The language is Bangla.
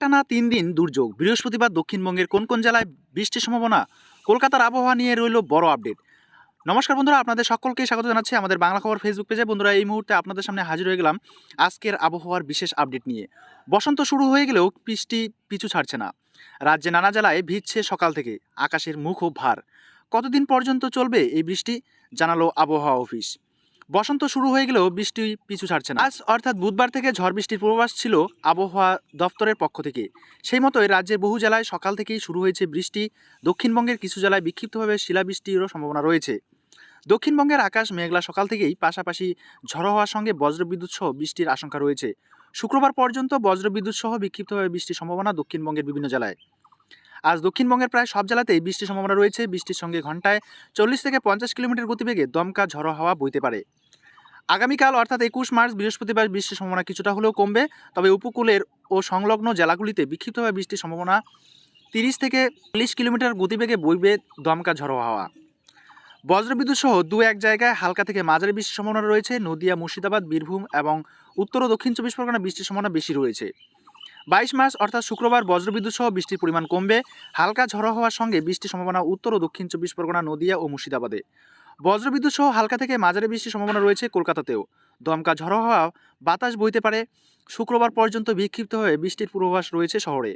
একটানা ৩ দিন দুর্যোগ। বৃহস্পতিবার দক্ষিণবঙ্গের কোন কোন জেলায় বৃষ্টির সম্ভাবনা? কলকাতার আবহাওয়া নিয়ে রইল বড় আপডেট। নমস্কার বন্ধুরা, আপনাদের সকলকে স্বাগত জানাচ্ছি আমাদের বাংলা খবর ফেসবুক পেজে। বন্ধুরা, এই মুহূর্তে আপনাদের সামনে হাজির হয়ে গেলাম আজকের আবহাওয়ার বিশেষ আপডেট নিয়ে। বসন্ত শুরু হয়ে গেলেও বৃষ্টি পিছু ছাড়ছে না। রাজ্যে নানা জেলায় ভিজছে সকাল থেকে, আকাশের মুখও ভার। কতদিন পর্যন্ত চলবে এই বৃষ্টি, জানালো আবহাওয়া অফিস। বসন্ত শুরু হয়ে গেলেও বৃষ্টি পিছু ছাড়ছে না। আজ অর্থাৎ বুধবার থেকে ঝড় বৃষ্টির পূর্বাভাস ছিল আবহাওয়া দপ্তরের পক্ষ থেকে। সেই মতোই রাজ্যের বহু জেলায় সকাল থেকেই শুরু হয়েছে বৃষ্টি। দক্ষিণবঙ্গের কিছু জেলায় বিক্ষিপ্তভাবে শিলাবৃষ্টিরও সম্ভাবনা রয়েছে। দক্ষিণবঙ্গের আকাশ মেঘলা সকাল থেকেই, পাশাপাশি ঝড়ো হওয়ার সঙ্গে বজ্রবিদ্যুৎ সহ বৃষ্টির আশঙ্কা রয়েছে। শুক্রবার পর্যন্ত বজ্রবিদ্যুৎ সহ বিক্ষিপ্তভাবে বৃষ্টির সম্ভাবনা দক্ষিণবঙ্গের বিভিন্ন জেলায়। আজ দক্ষিণবঙ্গের প্রায় সব জেলাতেই বৃষ্টির সম্ভাবনা রয়েছে। বৃষ্টির সঙ্গে ঘন্টায় 40 থেকে 50 কিলোমিটার গতিবেগে দমকা ঝড়ো হাওয়া বইতে পারে। আগামীকাল অর্থাৎ 21 মার্চ বৃহস্পতিবার বৃষ্টির সম্ভাবনা কিছুটা হলেও কমবে। তবে উপকূলের ও সংলগ্ন জেলাগুলিতে বিক্ষিপ্তভাবে বৃষ্টির সম্ভাবনা। 30 থেকে 40 কিলোমিটার গতিবেগে বইবে দমকা ঝড়ো হাওয়া। বজ্রবিদ্যুৎ সহ দু এক জায়গায় হালকা থেকে মাঝারি বৃষ্টির সম্ভাবনা রয়েছে। নদিয়া, মুর্শিদাবাদ, বীরভূম এবং উত্তর ও দক্ষিণ 24 পরগনা বৃষ্টির সম্ভাবনা বেশি রয়েছে। 22 মার্চ অর্থাৎ শুক্রবার বজ্রবিদ্যুৎ সহ বৃষ্টির পরিমাণ কমবে। হালকা ঝড়ো হওয়ার সঙ্গে বৃষ্টির সম্ভাবনা উত্তর ও দক্ষিণ 24 পরগনা, নদিয়া ও মুর্শিদাবাদে। বজ্রবিদ্যুৎ সহ হালকা থেকে মাঝারি বৃষ্টির সম্ভাবনা রয়েছে কলকাতাতেও। দমকা ঝড়ো হওয়া বাতাস বইতে পারে। শুক্রবার পর্যন্ত বিক্ষিপ্ত হয়ে বৃষ্টির পূর্বাভাস রয়েছে শহরে।